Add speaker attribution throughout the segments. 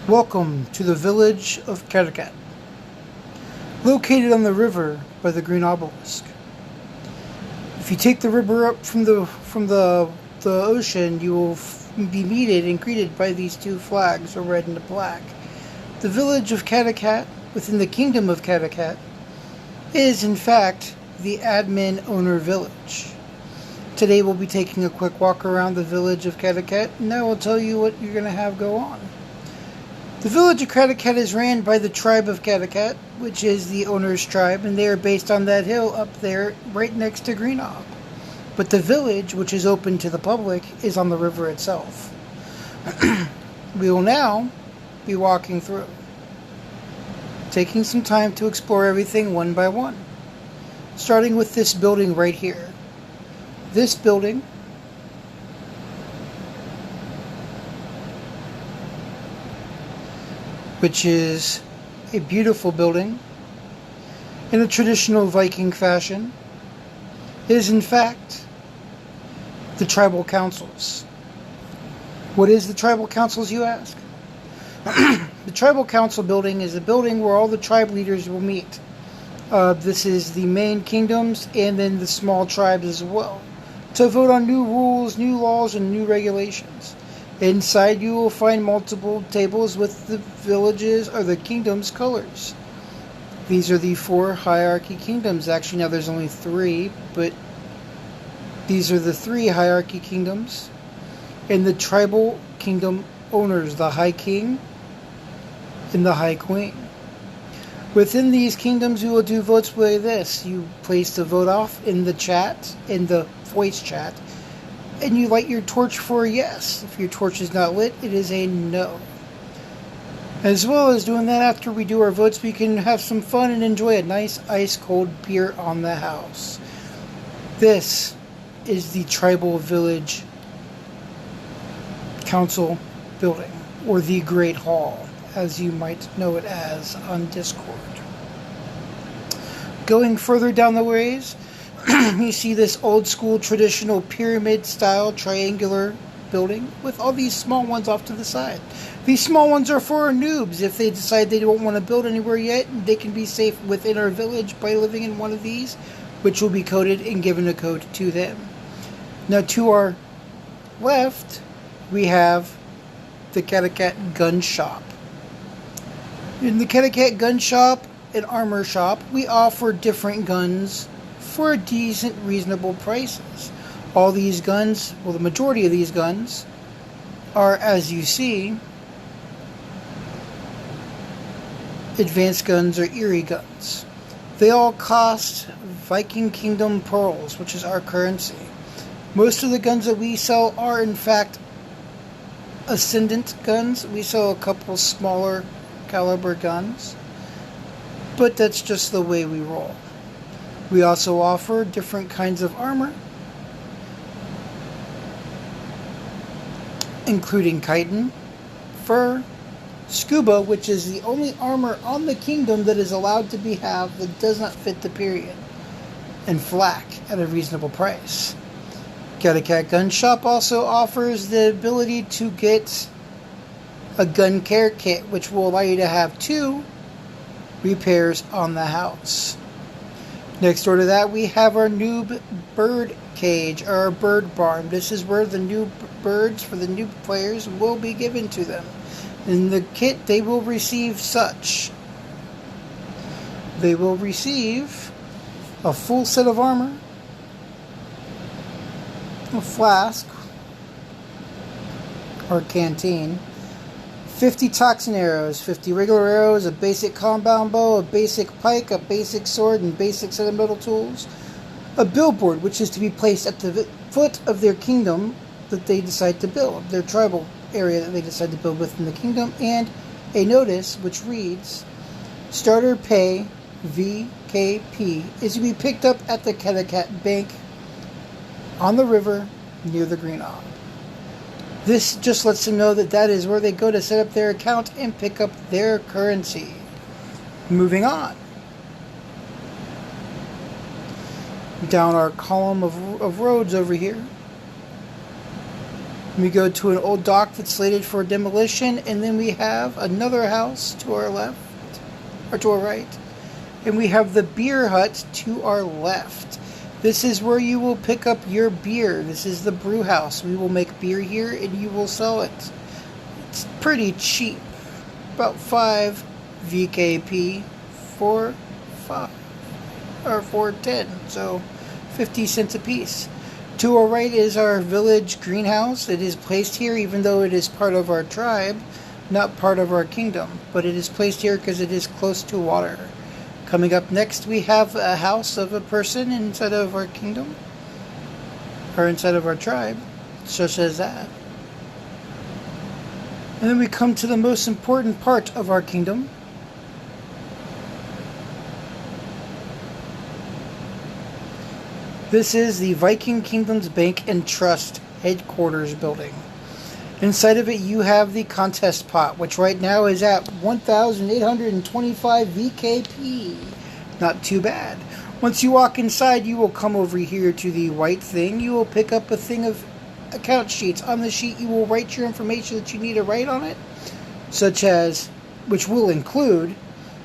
Speaker 1: Welcome to the village of Katakat, located on the river by the Green Obelisk. If you take the river up from the ocean, you will be greeted by these two flags, a red and a black. The village of Katakat, within the kingdom of Katakat, is in fact the admin owner village. Today we'll be taking a quick walk around the village of Katakat, and I will tell you what you're going to have go on. The village of Katakat is ran by the tribe of Katakat, which is the owner's tribe, and they are based on that hill up there right next to Greenob. But the village, which is open to the public, is on the river itself. We will now be walking through, taking some time to explore everything one by one, starting with this building right here. This building which is a beautiful building in a traditional Viking fashion, is in fact the tribal councils. What is the tribal councils, you ask? The tribal council building is a building where all the tribe leaders will meet. This is the main kingdoms and then the small tribes as well, to vote on new rules, new laws, and new regulations. Inside you will find multiple tables with the villages or the kingdom's colors. These are the 4 hierarchy kingdoms. Actually, now there's only 3, but these are the 3 hierarchy kingdoms. And the tribal kingdom owners, the High King and the High Queen. Within these kingdoms, you will do votes like this. You place the vote off in the chat, in the voice chat, and you light your torch for a yes. If your torch is not lit, it is a no. As well as doing that after we do our votes, we can have some fun and enjoy a nice ice-cold beer on the house. This is the Tribal Village Council building, or the Great Hall, as you might know it as on Discord. Going further down the ways, you see this old school traditional pyramid style triangular building with all these small ones off to the side. These small ones are for our noobs. If they decide they don't want to build anywhere yet, they can be safe within our village by living in one of these, which will be coded and given a code to them. Now to our left, we have the Katakat Gun Shop. In the Katakat Gun Shop and Armor Shop, we offer different guns for decent, reasonable prices. All these guns, well, the majority of these guns are, as you see, advanced guns or Eerie guns. They all cost Viking Kingdom pearls, which is our currency. Most of the guns that we sell are, in fact, Ascendant guns. We sell a couple smaller caliber guns, but that's just the way we roll. We also offer different kinds of armor, including chitin, fur, scuba, which is the only armor on the kingdom that is allowed to be have that does not fit the period, and flak at a reasonable price. Katakat Gun Shop also offers the ability to get a gun care kit, which will allow you to have 2 repairs on the house. Next door to that, we have our noob bird cage, or our bird barn. This is where the new birds for the new players will be given to them. In the kit, they will receive such. They will receive a full set of armor, a flask, or canteen, 50 toxin arrows, 50 regular arrows, a basic compound bow, a basic pike, a basic sword, and basic set of metal tools. A billboard, which is to be placed at the foot of their kingdom that they decide to build, their tribal area that they decide to build within the kingdom, and a notice which reads, Starter Pay VKP is to be picked up at the Katakat Bank on the river near the Greenob. This just lets them know that that is where they go to set up their account and pick up their currency. Moving on. Down our column of roads over here, We go to an old dock that's slated for demolition, and then we have another house to our left, or to our right. And we have the beer hut to our left. This is where you will pick up your beer. This is the brew house. We will make beer here and you will sell it. It's pretty cheap. About 5 VKP for 5 or for 10. So 50 cents a piece. To our right is our village greenhouse. It is placed here even though it is part of our tribe, not part of our kingdom. But it is placed here because it is close to water. Coming up next, we have a house of a person inside of our kingdom, or inside of our tribe, such as that. And then we come to the most important part of our kingdom. This is the Viking Kingdom's Bank and Trust headquarters building. Inside of it, you have the contest pot, which right now is at 1,825 VKP. Not too bad. Once you walk inside, you will come over here to the white thing. You will pick up a thing of account sheets. On the sheet, you will write your information that you need to write on it, such as, which will include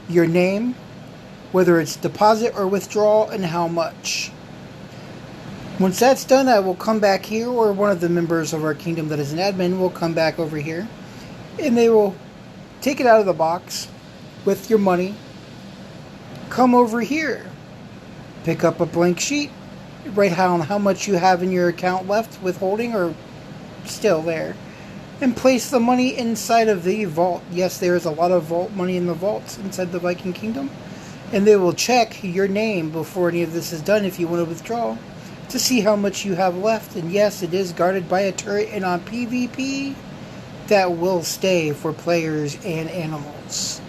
Speaker 1: your name, whether it's deposit or withdrawal, and how much. Once that's done, I will come back here, or one of the members of our kingdom that is an admin will come back over here, and they will take it out of the box with your money, come over here, pick up a blank sheet, write down how much you have in your account left, withholding or still there, and place the money inside of the vault. Yes, there is a lot of vault money in the vaults inside the Viking Kingdom, and they will check your name before any of this is done if you want to withdraw, to see how much you have left. And yes, it is guarded by a turret, and on PvP that will stay for players and animals.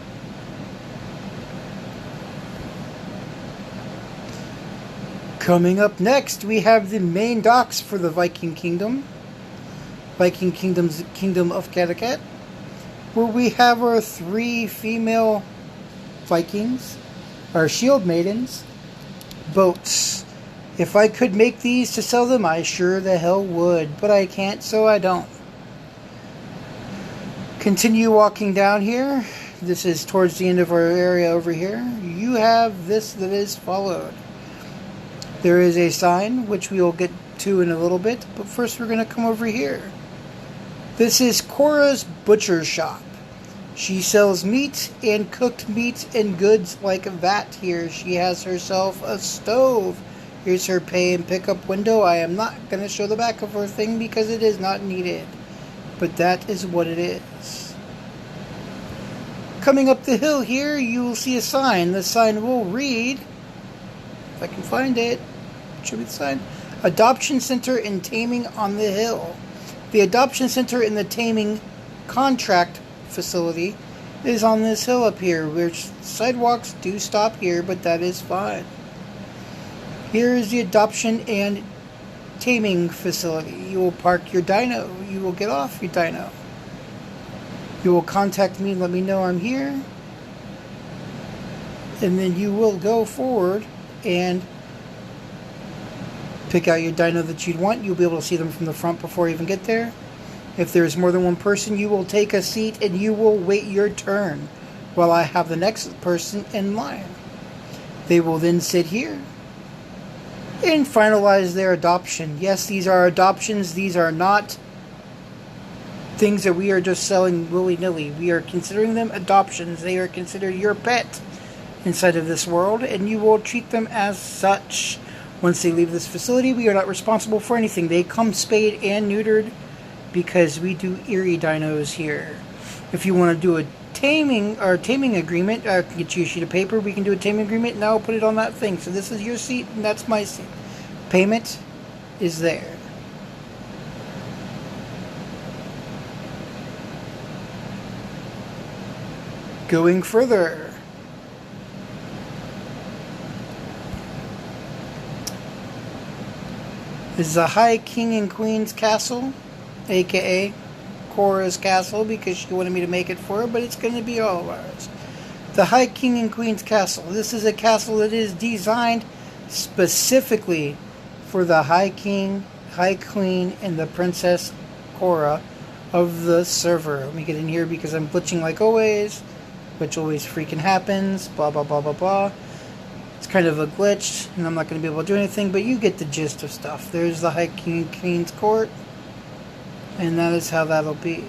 Speaker 1: Coming up next, we have the main docks for the Viking Kingdom. Viking Kingdom's Kingdom of Kattegat, where we have our 3 female Vikings, our shield maidens, boats. If I could make these to sell them, I sure the hell would, but I can't, so I don't. Continue walking down here. This is towards the end of our area over here. You have this that is followed. There is a sign, which we will get to in a little bit, but first we're going to come over here. This is Cora's Butcher Shop. She sells meat and cooked meat and goods like that here. She has herself a stove. Here's her pay and pickup window. I am not going to show the back of her thing because it is not needed. But that is what it is. Coming up the hill here, you will see a sign. The sign will read, if I can find it, should be the sign, Adoption Center and Taming on the Hill. The Adoption Center and the Taming Contract Facility is on this hill up here, which sidewalks do stop here, but that is fine. Here is the Adoption and Taming Facility. You will park your dino. You will get off your dino. You will contact me and let me know I'm here. And then you will go forward and pick out your dino that you'd want. You'll be able to see them from the front before you even get there. If there's more than one person, you will take a seat and you will wait your turn while I have the next person in line. They will then sit here and finalize their adoption. Yes, these are adoptions. These are not things that we are just selling willy-nilly. We are considering them adoptions. They are considered your pet inside of this world, and you will treat them as such. Once they leave this facility, we are not responsible for anything. They come spayed and neutered because we do Erie dinos here. If you want to do a taming agreement, I can get you a sheet of paper. We can do a taming agreement, and I'll put it on that thing. So this is your seat, and that's my seat. Payment is there. Going further. This is a High King and Queen's Castle, aka Cora's Castle, because she wanted me to make it for her, but it's going to be all of ours. The High King and Queen's Castle. This is a castle that is designed specifically for the High King, High Queen, and the Princess Cora of the server. Let me get in here because I'm glitching like always, which always freaking happens. Blah, blah, blah, blah, blah. It's kind of a glitch, and I'm not going to be able to do anything, but you get the gist of stuff. There's the High King Queen's Court, and that is how that'll be.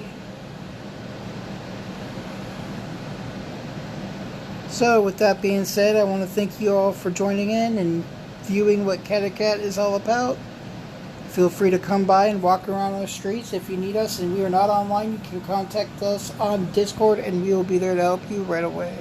Speaker 1: So, with that being said, I want to thank you all for joining in and viewing what Catacat is all about. Feel free to come by and walk around our streets. If you need us and we are not online, you can contact us on Discord and we will be there to help you right away.